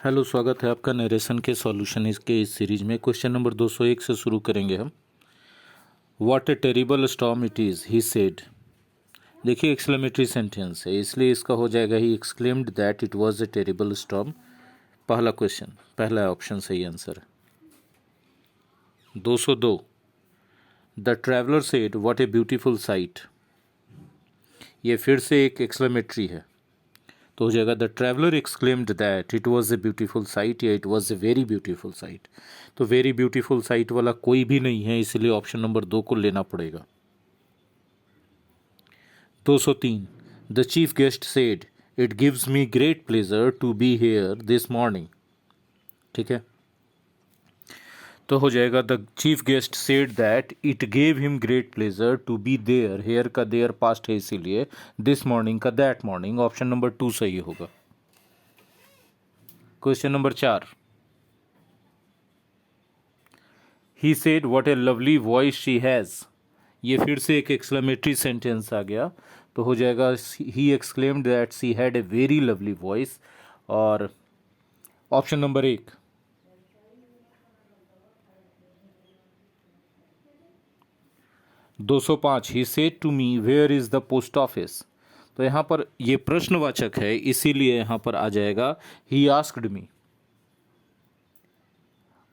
Hello, स्वागत है आपका नरेशन के सॉल्यूशन इसके इस सीरीज में। क्वेश्चन नंबर 201 से शुरू करेंगे हम। What a terrible storm it is he said. देखिए, एक्सक्लेमेटरी सेंटेंस है, इसलिए इसका हो जाएगा he exclaimed that it was a terrible storm. पहला क्वेश्चन, पहला ऑप्शन सही आंसर है। 202, the traveller said what a beautiful sight. ये फिर से एक एक्सक्लेमेटरी है, तो हो जाएगा the traveller exclaimed that it was a beautiful sight या it was a very beautiful sight. तो वेरी ब्यूटीफुल साइट वाला कोई भी नहीं है, इसलिए ऑप्शन नंबर 2 को लेना पड़ेगा। 203, the chief guest said it gives me great pleasure to be here this morning. ठीक है, तो हो जाएगा the chief guest said that it gave him great pleasure to be there. Here का देयर पास्ट है, इसीलिए दिस मॉर्निंग का that morning. Option number 2 सही होगा। Question number 4, he said what a lovely voice she has. ये फिर से एक एक्सक्लेमेटरी सेंटेंस आ गया, तो हो जाएगा he exclaimed that she had a very lovely voice. और option number 1। 205, he said to me where is the post office. तो यहाँ पर ये प्रश्नवाचक है, इसीलिए यहाँ पर आ जाएगा ही आस्क्ड मी।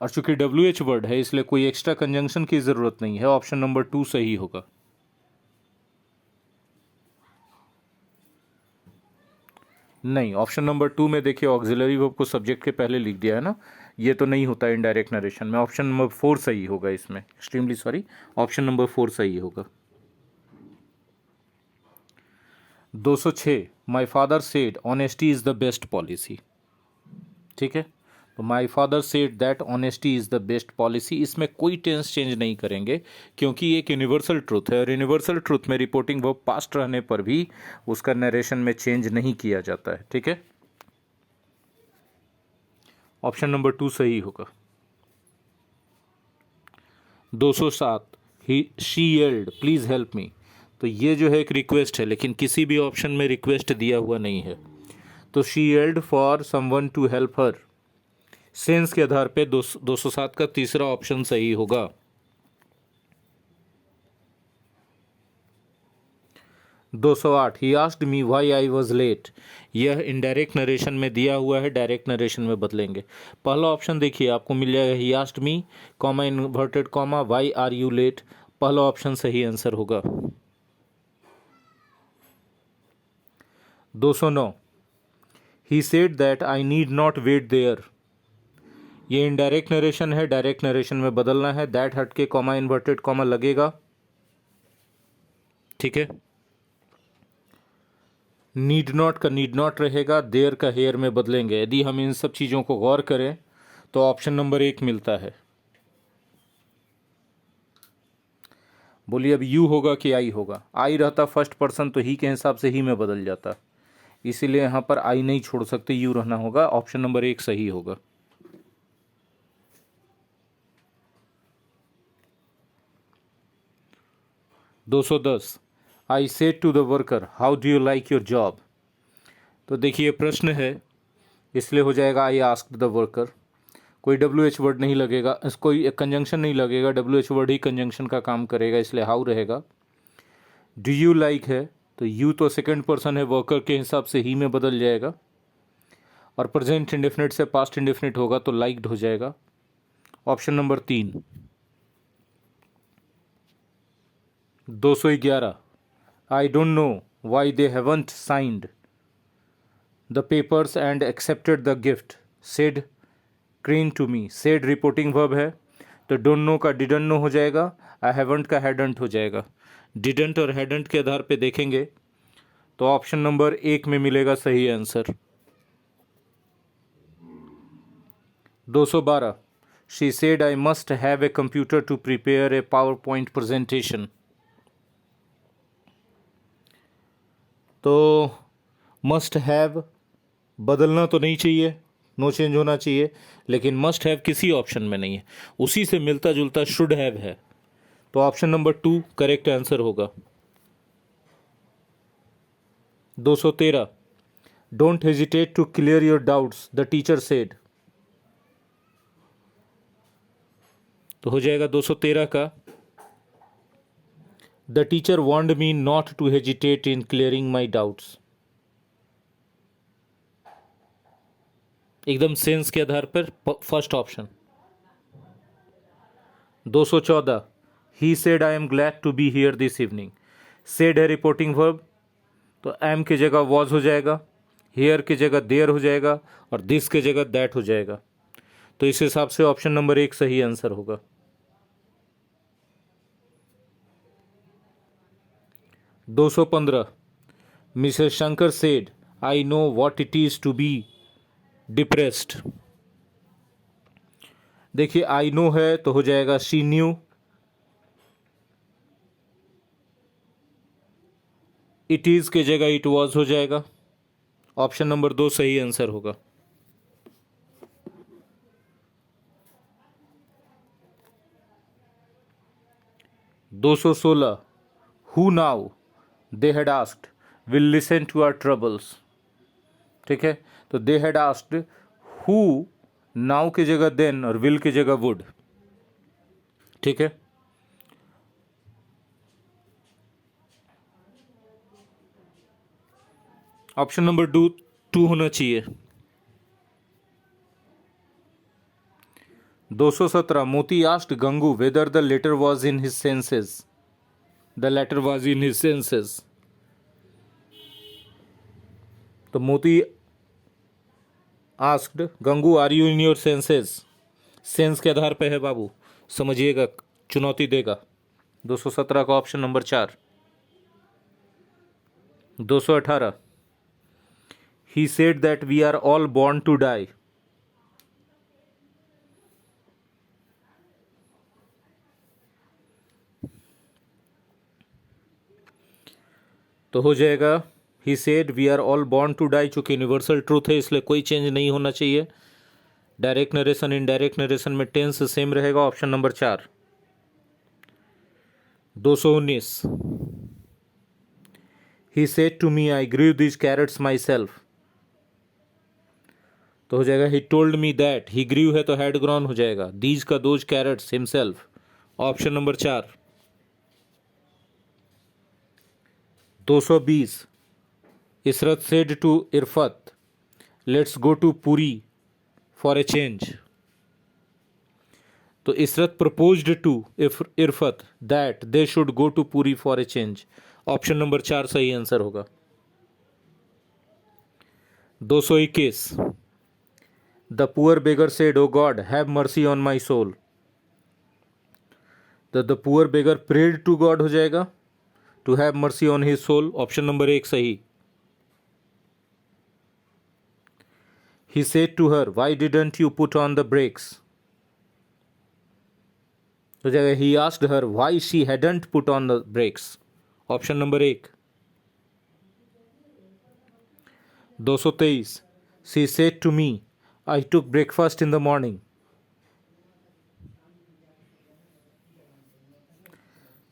और चूंकि WH वर्ड है, इसलिए कोई एक्स्ट्रा कंजंक्शन की ज़रूरत नहीं है। ऑप्शन नंबर 2 सही होगा। नहीं, ऑप्शन नंबर 2 में देखिए ऑक्सिलरी वर्ब को सब्जेक्ट के पहले लिख दिया है ना, ये तो नहीं होता इनडायरेक्ट नरेशन में। ऑप्शन नंबर 4 सही होगा इसमें। एक्सट्रीमली सॉरी, ऑप्शन नंबर 4 सही होगा। 206, my father said honesty is the best policy. ठीक है, तो my father said that honesty is the best policy, इसमें कोई टेंस चेंज नहीं करेंगे, क्योंकि एक यूनिवर्सल ट्रूथ है, और यूनिवर्सल ट्रूथ में रिपोर्टिंग वर्ब पास्ट रहने पर भी उसका नरेशन में चेंज नहीं किया जाता है। ठीक है, ऑप्शन नंबर 2 सही होगा। 207, he she yelled please help me. तो ये जो है एक रिक्वेस्ट है, लेकिन किसी भी ऑप्शन में रिक्वेस्ट दिया हुआ नहीं है, तो she yelled for someone to help her. Sense के आधार पे 207 का तीसरा ऑप्शन सही होगा। 208, he asked me why I was late. यह इनडायरेक्ट नरेशन में दिया हुआ है, डायरेक्ट नरेशन में बदलेंगे। पहला ऑप्शन देखिए, आपको मिल जाएगा he asked me comma inverted comma why are you late. पहला ऑप्शन सही आंसर होगा। 209, he said that I need not wait there. ये इनडायरेक्ट नरेशन है, डायरेक्ट नरेशन में बदलना है। दैट हट के कॉमा इन्वर्टेड कॉमा लगेगा। ठीक है, नीड नॉट का नीड नॉट रहेगा, देयर का हेयर में बदलेंगे। यदि हम इन सब चीज़ों को गौर करें तो ऑप्शन नंबर 1 मिलता है। बोलिए अब यू होगा कि आई होगा। आई रहता फर्स्ट पर्सन तो ही के हिसाब से ही में बदल जाता, इसीलिए यहाँ पर आई नहीं छोड़ सकते, यू रहना होगा। ऑप्शन नंबर 1 सही होगा। $210, I said to the worker how do you like your job. तो देखिए प्रश्न है, इसलिए हो जाएगा आई आस्क्ड द वर्कर। कोई WH वर्ड नहीं लगेगा, कोई कंजंक्शन नहीं लगेगा, WH वर्ड ही कंजंक्शन का काम करेगा, इसलिए हाउ रहेगा। डू यू लाइक है, तो यू तो सेकंड पर्सन है, वर्कर के हिसाब से ही में बदल जाएगा। और प्रेजेंट इंडेफिनिट से पास्ट इंडेफिनिट होगा तो लाइक्ड हो जाएगा। Option number 3। 211, I don't know why they haven't signed the papers and accepted the gift said Karen to me. Said reporting verb है, तो डोंट नो का डिडंट नो हो जाएगा, आई हैवंट का हैडंट हो जाएगा। डिडंट और हैडंट के आधार पे देखेंगे तो ऑप्शन नंबर 1 में मिलेगा सही answer. 212, she said I must have a computer to prepare a power point presentation. तो मस्ट हैव बदलना तो नहीं चाहिए, नो चेंज होना चाहिए, लेकिन मस्ट हैव किसी ऑप्शन में नहीं है, उसी से मिलता जुलता शुड हैव है, तो ऑप्शन नंबर 2 करेक्ट आंसर होगा। 213, don't hesitate to clear your doubts the teacher said. तो हो जाएगा 213 का, the teacher warned me not to hesitate in clearing my doubts. एकदम सेंस के आधार पर first option. 214, he said I am glad to be here this evening. Said है reporting verb, तो एम की जगह वॉज हो जाएगा, हियर की जगह देयर हो जाएगा और दिस की जगह दैट हो जाएगा। तो इस हिसाब से ऑप्शन नंबर 1 सही आंसर होगा। 215, Mrs Shankar said I know what it is to be depressed. देखिए आई नो है तो हो जाएगा शी न्यू, इट इज की जगह इट वॉज हो जाएगा। ऑप्शन नंबर 2 सही आंसर होगा। 216, who now they had asked will listen to our troubles. ठीक है, तो they had asked, who now की जगह देन और विल की जगह वुड। ठीक है, ऑप्शन नंबर 2 होना चाहिए। 217, Moti asked Gangu whether the letter was in his senses. The letter was in his senses, तो Moti asked Gangu are you in your senses. Sense के आधार पे है बाबू, समझिएगा, चुनौती देगा। 217 का option number 4। 218, he said that we are all born to die. तो हो जाएगा he said we are all born to die, चूंकि यूनिवर्सल ट्रूथ है इसलिए कोई चेंज नहीं होना चाहिए। डायरेक्ट नरेशन इनडायरेक्ट नरेशन में टेंस सेम रहेगा। Option number 4। 219, he said to me I grew these carrots myself. तो हो जाएगा he told me that, he grew है तो हैड ग्रॉन हो जाएगा, दीज का those carrots himself. Option number 4। 220, Israt said to Irfat let's go to Puri for a change. तो Israt proposed to Irfat that they should go to Puri for a change. Option number 4 सही answer होगा। 221, the poor beggar said O God have mercy on my soul. The poor beggar prayed to God हो जाएगा, to have mercy on his soul. Option number 1 सही। He said to her, why didn't you put on the brakes? हो जाएगा he asked her why she hadn't put on the brakes. Option number 1। 223, she said to me, I took breakfast in the morning.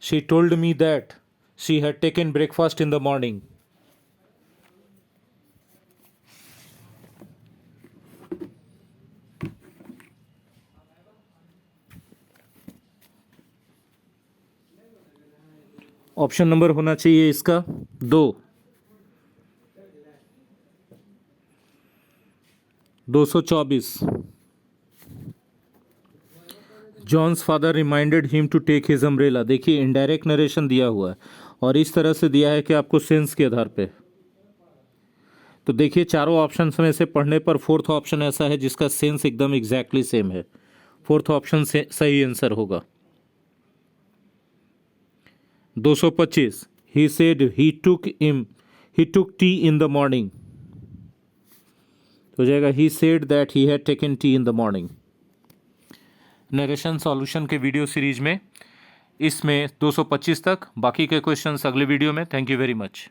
She told me that she had taken breakfast in the morning. Option number होना चाहिए इसका 2। 224, John's father reminded him to take his umbrella. देखिए indirect narration दिया हुआ है और इस तरह से दिया है कि आपको सेंस के आधार पे। तो देखिए चारों ऑप्शन में से पढ़ने पर फोर्थ ऑप्शन ऐसा है जिसका सेंस एकदम एग्जैक्टली सेम है। फोर्थ ऑप्शन से सही आंसर होगा। 225, he said he took tea in the morning। हो जाएगा he said that he had taken tea in the morning। Narration solution के वीडियो सीरीज में इसमें 225 तक, बाकी के क्वेश्चंस अगले वीडियो में। Thank you very much.